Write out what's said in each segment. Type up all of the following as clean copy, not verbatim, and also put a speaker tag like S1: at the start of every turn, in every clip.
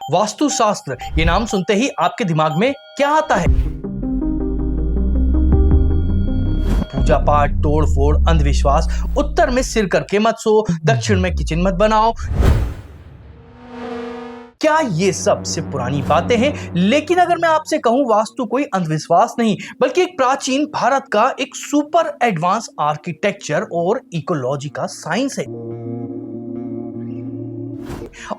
S1: वास्तुशास्त्र, ये नाम सुनते ही आपके दिमाग में क्या आता है? पूजा पाठ, तोड़ फोड़, अंधविश्वास। उत्तर में सिर करके मत सो, दक्षिण में किचन मत बनाओ। क्या ये सब सिर्फ पुरानी बातें हैं? लेकिन अगर मैं आपसे कहूं वास्तु कोई अंधविश्वास नहीं बल्कि एक प्राचीन भारत का एक सुपर एडवांस आर्किटेक्चर और इकोलॉजी का साइंस है।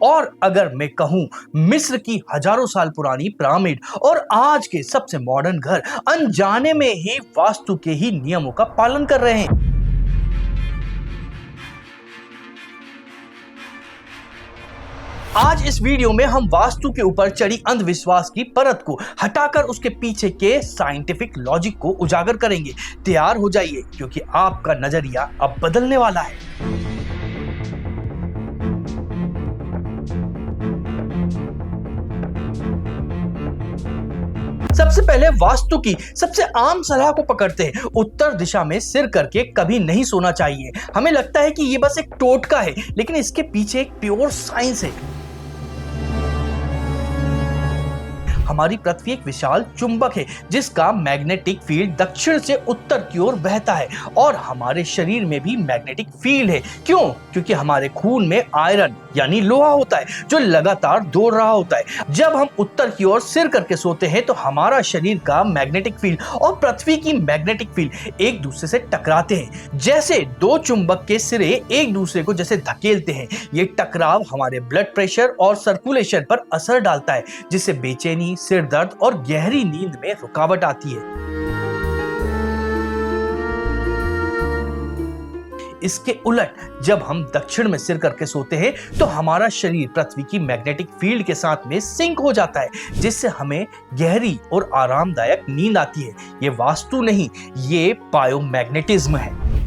S1: और अगर मैं कहूं मिस्र की हजारों साल पुरानी पिरामिड और आज के सबसे मॉडर्न घर अनजाने में ही वास्तु के ही नियमों का पालन कर रहे हैं। आज इस वीडियो में हम वास्तु के ऊपर चढ़ी अंधविश्वास की परत को हटाकर उसके पीछे के साइंटिफिक लॉजिक को उजागर करेंगे। तैयार हो जाइए क्योंकि आपका नजरिया अब बदलने वाला है। सबसे पहले वास्तु की सबसे आम सलाह को पकड़ते हैं। उत्तर दिशा में सिर करके कभी नहीं सोना चाहिए। हमें लगता है कि ये बस एक टोटका है, लेकिन इसके पीछे एक प्योर साइंस है। हमारी पृथ्वी एक विशाल चुंबक है जिसका मैग्नेटिक फील्ड दक्षिण से उत्तर की ओर बहता है और हमारे शरीर में भी मैग्नेटिक फील्ड है। क्यों? क्योंकि हमारे खून में आयरन यानी लोहा होता है जो लगातार दौड़ रहा होता है। जब हम उत्तर की ओर सिर करके सोते हैं तो हमारा शरीर का मैग्नेटिक फील्ड और पृथ्वी की मैग्नेटिक फील्ड एक दूसरे से टकराते हैं। जैसे दो चुंबक के सिरे एक दूसरे को जैसे धकेलते हैं, ये टकराव हमारे ब्लड प्रेशर और सर्कुलेशन पर असर डालता है जिससे बेचैनी, सिर दर्द और गहरी नींद में रुकावट आती है। इसके उलट जब हम दक्षिण में सिर करके सोते हैं तो हमारा शरीर पृथ्वी की मैग्नेटिक फील्ड के साथ में सिंक हो जाता है जिससे हमें गहरी और आरामदायक नींद आती है। ये वास्तु नहीं, ये बायोमैग्नेटिज्म है।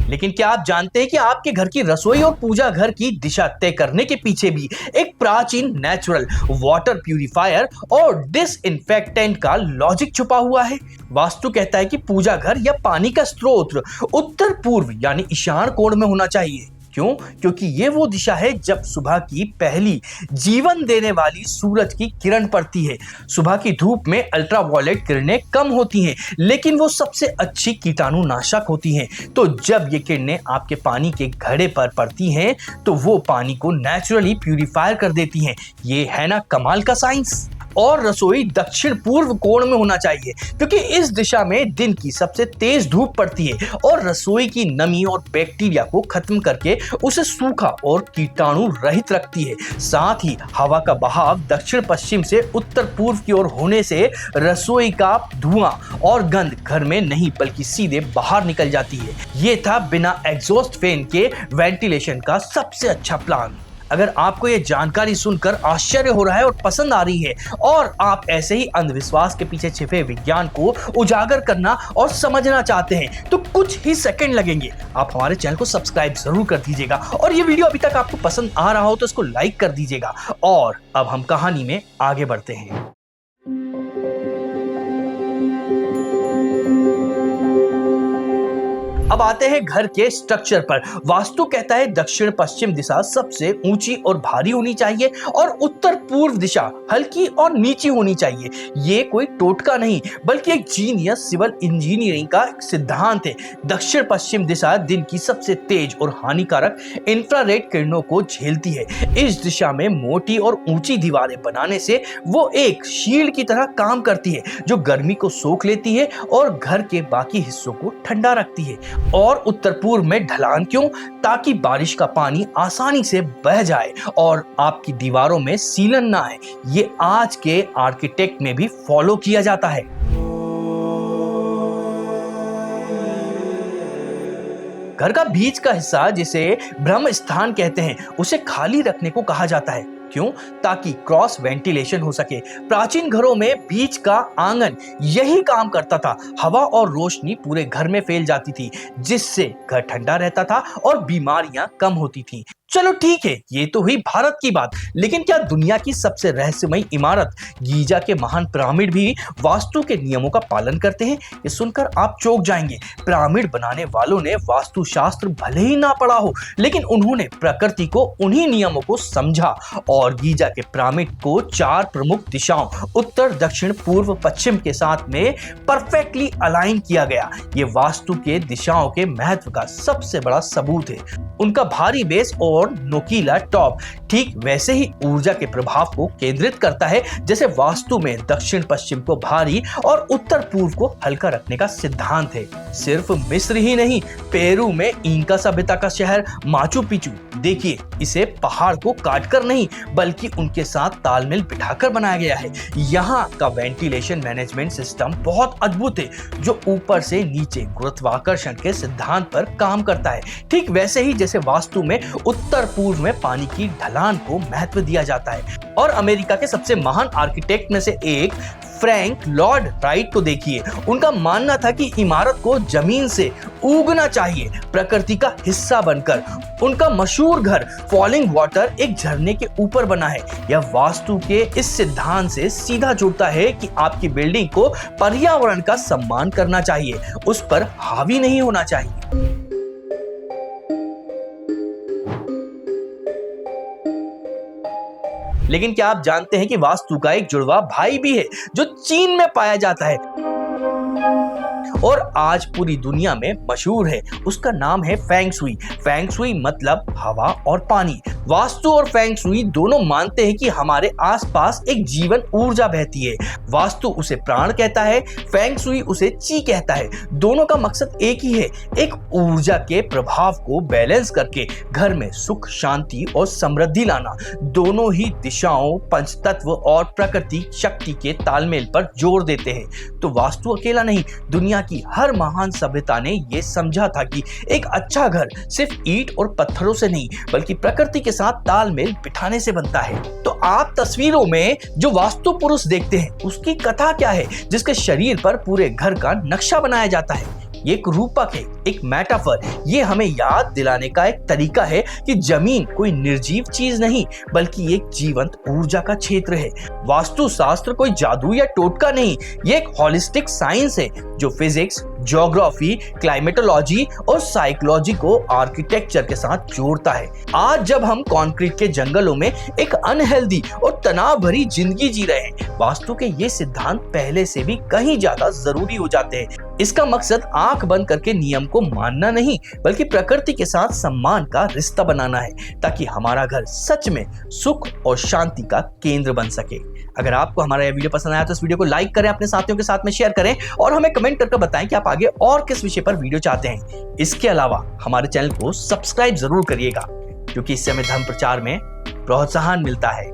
S1: लेकिन क्या आप जानते हैं कि आपके घर की रसोई और पूजा घर की दिशा तय करने के पीछे भी एक प्राचीन नेचुरल वाटर प्यूरिफायर और डिसइंफेक्टेंट का लॉजिक छुपा हुआ है? वास्तु कहता है कि पूजा घर या पानी का स्रोत उत्तर पूर्व यानी ईशान कोण में होना चाहिए। क्यों? क्योंकि ये वो दिशा है जब सुबह की पहली जीवन देने वाली सूरज की किरण पड़ती है। सुबह की धूप में अल्ट्रावायलेट किरणें कम होती हैं, लेकिन वो सबसे अच्छी कीटाणुनाशक होती हैं। तो जब ये किरणें आपके पानी के घड़े पर पड़ती हैं तो वो पानी को नेचुरली प्यूरिफायर कर देती हैं। ये है ना कमाल का साइंस। और रसोई दक्षिण पूर्व कोण में होना चाहिए क्योंकि इस दिशा में दिन की सबसे तेज धूप पड़ती है और रसोई की नमी और बैक्टीरिया को खत्म करके उसे सूखा और कीटाणु रहित रखती है। साथ ही हवा का बहाव दक्षिण पश्चिम से उत्तर पूर्व की ओर होने से रसोई का धुआं और गंध घर में नहीं बल्कि सीधे बाहर निकल जाती है। ये था बिना एग्जॉस्ट फैन के वेंटिलेशन का सबसे अच्छा प्लान। अगर आपको ये जानकारी सुनकर आश्चर्य हो रहा है और पसंद आ रही है और आप ऐसे ही अंधविश्वास के पीछे छिपे विज्ञान को उजागर करना और समझना चाहते हैं तो कुछ ही सेकंड लगेंगे। आप हमारे चैनल को सब्सक्राइब जरूर कर दीजिएगा और ये वीडियो अभी तक आपको पसंद आ रहा हो तो इसको लाइक कर दीजिएगा। और अब हम कहानी में आगे बढ़ते हैं। अब आते हैं घर के स्ट्रक्चर पर। वास्तु कहता है दक्षिण पश्चिम दिशा सबसे ऊंची और भारी होनी चाहिए और उत्तर पूर्व दिशा हल्की और नीची होनी चाहिए। ये कोई टोटका नहीं बल्कि एक जीनियस सिविल इंजीनियरिंग का सिद्धांत है। दक्षिण पश्चिम दिशा दिन की सबसे तेज और हानिकारक इंफ्रारेड किरणों को झेलती है। इस दिशा में मोटी और ऊंची दीवारें बनाने से वो एक शील्ड की तरह काम करती है जो गर्मी को सोख लेती है और घर के बाकी हिस्सों को ठंडा रखती है। और उत्तर पूर्व में ढलान क्यों? ताकि बारिश का पानी आसानी से बह जाए और आपकी दीवारों में सीलन ना आए। ये आज के आर्किटेक्ट में भी फॉलो किया जाता है। घर का बीच का हिस्सा जिसे ब्रह्म स्थान कहते हैं उसे खाली रखने को कहा जाता है। क्यों? ताकि क्रॉस वेंटिलेशन हो सके। प्राचीन घरों में बीच का आंगन यही काम करता था। हवा और रोशनी पूरे घर में फैल जाती थी जिससे घर ठंडा रहता था और बीमारियां कम होती थीं। चलो ठीक है, ये तो हुई भारत की बात, लेकिन क्या दुनिया की सबसे रहस्यमयी इमारत गीजा के महान पिरामिड भी वास्तु के नियमों का पालन करते हैं? ये सुनकर आप चौंक जाएंगे। पिरामिड बनाने वालों ने वास्तुशास्त्र भले ही ना पढ़ा हो, लेकिन उन्होंने प्रकृति को उन्हीं नियमों को समझा और गीजा के पिरामिड को 4 प्रमुख दिशाओं उत्तर, दक्षिण, पूर्व, पश्चिम के साथ में परफेक्टली अलाइन किया गया। ये वास्तु के दिशाओं के महत्व का सबसे बड़ा सबूत है। उनका भारी बेस और नोकीला टॉप ठीक वैसे ही ऊर्जा के प्रभाव को केंद्रित करता है जैसे वास्तु में दक्षिण पश्चिम को भारी और उत्तर पूर्व को हल्का रखने का सिद्धांत है। सिर्फ मिस्र ही नहीं, पेरू में इंका सभ्यता का शहर माचू पिचू देखिए, इसे पहाड़ को काटकर नहीं बल्कि उनके साथ तालमेल बिठाकर बनाया गया है। यहाँ का वेंटिलेशन मैनेजमेंट सिस्टम बहुत अद्भुत है, जो ऊपर से नीचे गुरुत्वाकर्षण के सिद्धांत पर काम करता है। ठीक वैसे ही जैसे वास्तु में उत्तर पूर्व में पानी की ढलान को महत्व दिया जाता है। और अमेरिका के सबसे महान आर्किटेक्ट में से एक फ्रैंक लॉर्ड राइट को देखिए, उनका मानना था कि इमारत को जमीन से उगना चाहिए, प्रकृति का हिस्सा बनकर। उनका मशहूर घर फॉलिंग वाटर एक झरने के ऊपर बना है। यह वास्तु के इस सिद्धांत से सीधा जुड़ता है कि आपकी बिल्डिंग को पर्यावरण का सम्मान करना चाहिए, उस पर हावी नहीं होना चाहिए। लेकिन क्या आप जानते हैं कि वास्तु का एक जुड़वा भाई भी है जो चीन में पाया जाता है और आज पूरी दुनिया में मशहूर है। उसका नाम है फेंग शुई। फेंग शुई मतलब हवा और पानी। वास्तु और फेंग शुई दोनों मानते हैं कि हमारे आसपास एक जीवन ऊर्जा बहती है। वास्तु उसे प्राण कहता है, फेंग शुई उसे ची कहता है। दोनों का मकसद एक ही है, एक ऊर्जा के प्रभाव को बैलेंस करके घर में सुख, शांति और समृद्धि लाना। दोनों ही दिशाओं, पंचतत्व और प्रकृति शक्ति के तालमेल पर जोर देते हैं। तो वास्तु अकेला नहीं, दुनिया की हर महान सभ्यता ने यह समझा था कि एक अच्छा घर सिर्फ ईंट और पत्थरों से नहीं बल्कि प्रकृति के साथ तालमेल बिठाने से बनता है। तो आप तस्वीरों में जो वास्तु पुरुष देखते हैं, उसकी कथा क्या है जिसके शरीर पर पूरे घर का नक्शा बनाया जाता है? ये एक रूपक है, एक मेटाफर। ये हमें याद दिलाने का एक तरीका है कि जमीन कोई निर्जीव चीज नहीं बल्कि एक जीवंत ऊर्जा का क्षेत्र है। वास्तु शास्त्र कोई जादू या टोटका नहीं, ये एक होलिस्टिक साइंस है जो फिजिक्स, ज्योग्राफी, क्लाइमेटोलॉजी और साइकोलॉजी को आर्किटेक्चर के साथ जोड़ता है। आज जब हम कंक्रीट के जंगलों में एक अनहेल्दी और तनाव भरी जिंदगी जी रहे हैं, वास्तु के ये सिद्धांत पहले से भी कहीं ज्यादा जरूरी हो जाते हैं। इसका मकसद आंख बंद करके नियम को मानना नहीं बल्कि प्रकृति के साथ सम्मान का रिश्ता बनाना है, ताकि हमारा घर सच में सुख और शांति का केंद्र बन सके। अगर आपको हमारा यह वीडियो पसंद आया तो इस वीडियो को लाइक करें, अपने साथियों के साथ में शेयर करें और हमें कमेंट करके बताएं कि आप आगे और किस विषय पर वीडियो चाहते हैं। इसके अलावा हमारे चैनल को सब्सक्राइब जरूर करिएगा, क्योंकि इससे हमें धर्म प्रचार में प्रोत्साहन मिलता है।